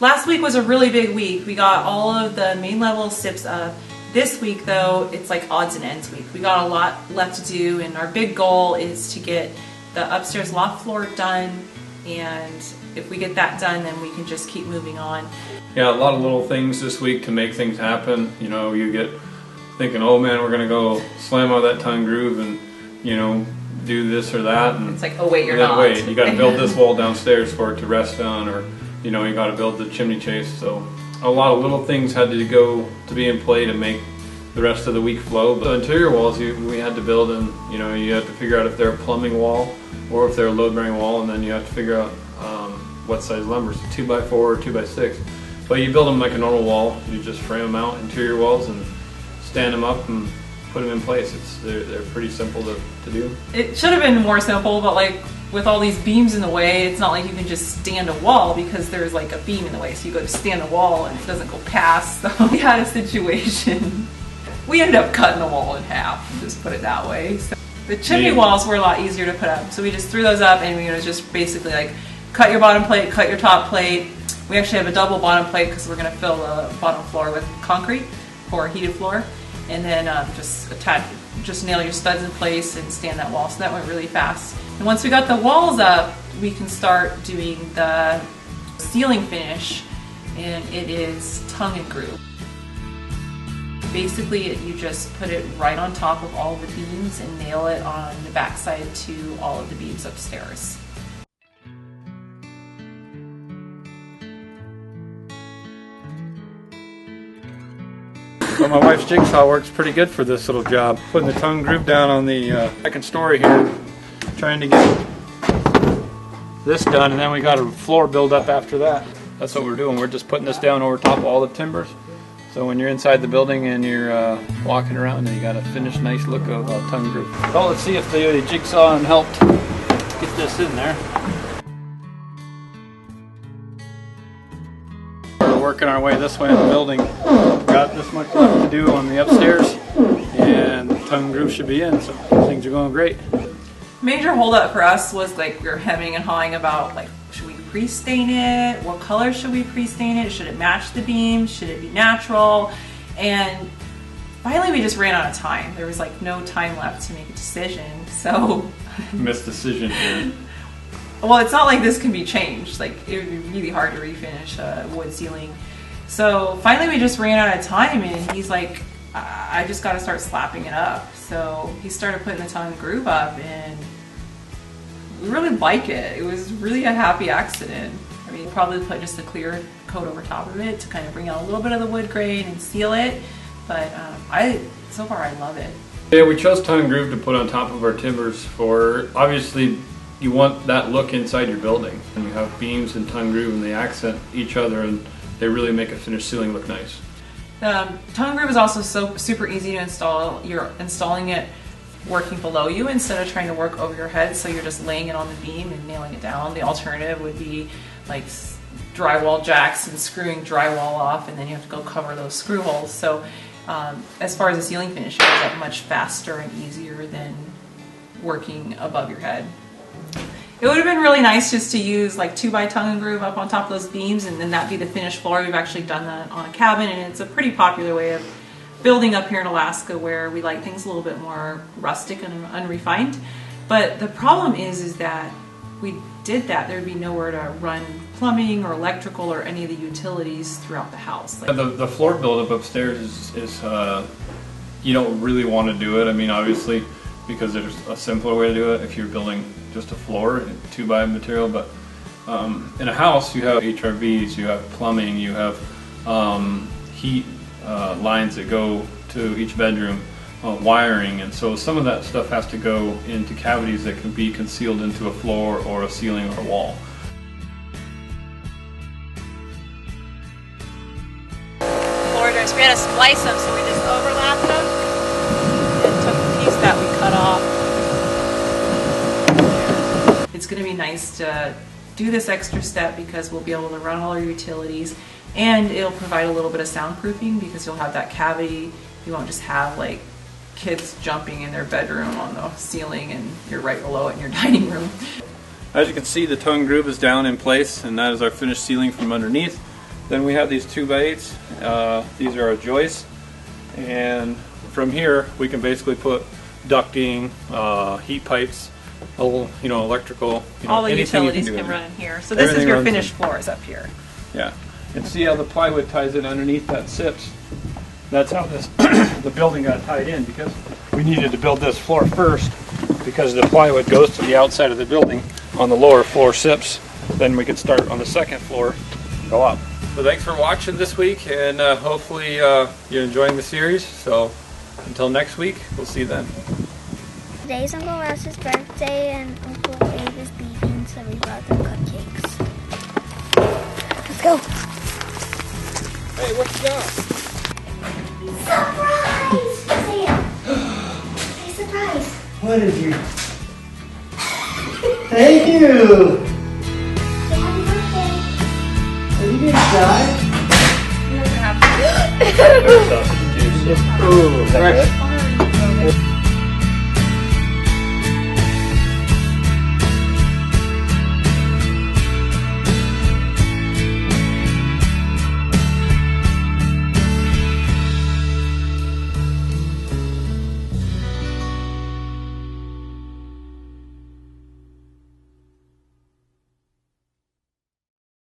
Last week was a really big week. We got all of the main level SIPs up. This week though, it's like odds and ends week. We got a lot left to do, and our big goal is to get the upstairs loft floor done, and if we get that done, then we can just keep moving on. Yeah, a lot of little things this week to make things happen. You know, you get thinking, oh man, we're gonna go slam out that tongue groove and, you know, do this or that. And it's like, oh wait, you're not. Wait, you gotta build this wall downstairs for it to rest on, or, you know, you gotta build the chimney chase. So a lot of little things had to go to be in play to make the rest of the week flow. But the interior walls we had to build, and you know, you have to figure out if they're a plumbing wall or if they're a load-bearing wall, and then you have to figure out what size lumber, so 2x4 or 2x6. But you build them like a normal wall. You just frame them out, interior walls, and stand them up and put them in place. They're pretty simple to do. It should have been more simple, but like with all these beams in the way, it's not like you can just stand a wall because there's like a beam in the way. So you go to stand a wall and it doesn't go past. So we had a situation. We ended up cutting the wall in half, just put it that way. So the chimney walls were a lot easier to put up. So we just threw those up, and we just basically like cut your bottom plate, cut your top plate. We actually have a double bottom plate because we're going to fill the bottom floor with concrete for a heated floor. And then just nail your studs in place and stand that wall. So that went really fast. And once we got the walls up, we can start doing the ceiling finish, and it is tongue and groove. Basically, you just put it right on top of all the beams and nail it on the backside to all of the beams upstairs. Well, my wife's jigsaw works pretty good for this little job. Putting the tongue groove down on the second story here, trying to get this done, and then we got a floor build up after that. That's what we're doing. We're just putting this down over top of all the timbers. So when you're inside the building and you're walking around, you got a finished nice look of tongue groove. Well, let's see if the jigsaw helped get this in there. We're working our way this way in the building. Got this much left to do on the upstairs, and the tongue groove should be in, so things are going great. Major holdup for us was like we were hemming and hawing about like, should we pre-stain it? What color should we pre-stain it? Should it match the beams? Should it be natural? And finally we just ran out of time. There was like no time left to make a decision. So missed decision here. Well, it's not like this can be changed. Like it would be really hard to refinish a wood ceiling. So finally we just ran out of time, and he's like, I just got to start slapping it up. So he started putting the tongue groove up, and we really like it. It was really a happy accident. I mean, probably put just a clear coat over top of it to kind of bring out a little bit of the wood grain and seal it. But so far I love it. Yeah, we chose tongue groove to put on top of our timbers for, obviously, you want that look inside your building. And you have beams and tongue groove, and they accent each other, and they really make a finished ceiling look nice. Tongue groove is also super easy to install. You're installing it working below you instead of trying to work over your head, so you're just laying it on the beam and nailing it down. The alternative would be like drywall jacks and screwing drywall off, and then you have to go cover those screw holes. So as far as the ceiling finish, it goes up much faster and easier than working above your head. It would have been really nice just to use like 2x tongue and groove up on top of those beams, and then that'd be the finished floor. We've actually done that on a cabin, and it's a pretty popular way of building up here in Alaska, where we like things a little bit more rustic and unrefined. But the problem is that we did that, there'd be nowhere to run plumbing or electrical or any of the utilities throughout the house. Like, the floor buildup upstairs is you don't really want to do it. I mean, obviously, because there's a simpler way to do it if you're building just a floor, 2x material. But in a house, you have HRVs, you have plumbing, you have heat lines that go to each bedroom, wiring, and so some of that stuff has to go into cavities that can be concealed into a floor or a ceiling or a wall. Borders, we had to splice them, so we just overlapped them and took the piece that we cut off. It's going to be nice to do this extra step because we'll be able to run all our utilities, and it'll provide a little bit of soundproofing because you'll have that cavity. You won't just have like kids jumping in their bedroom on the ceiling and you're right below it in your dining room. As you can see, the tongue groove is down in place, and that is our finished ceiling from underneath. Then we have these 2x8s. These are our joists, and from here we can basically put ducting, heat pipes, electrical. All the utilities can run in here. So this is your finished floors up here. Yeah, and see how the plywood ties in underneath that SIPs. That's how this the building got tied in, because we needed to build this floor first, because the plywood goes to the outside of the building on the lower floor SIPs. Then we could start on the second floor, go up. So thanks for watching this week, and hopefully you're enjoying the series. So until next week, we'll see you then. Today's Uncle Russ's birthday, and Uncle Abe is leaving, so we brought them cupcakes. Let's go. Hey, what you got? Surprise! Say it. Say surprise. What is your... Thank you! Say happy birthday. Are you gonna die? Ooh, Is that good?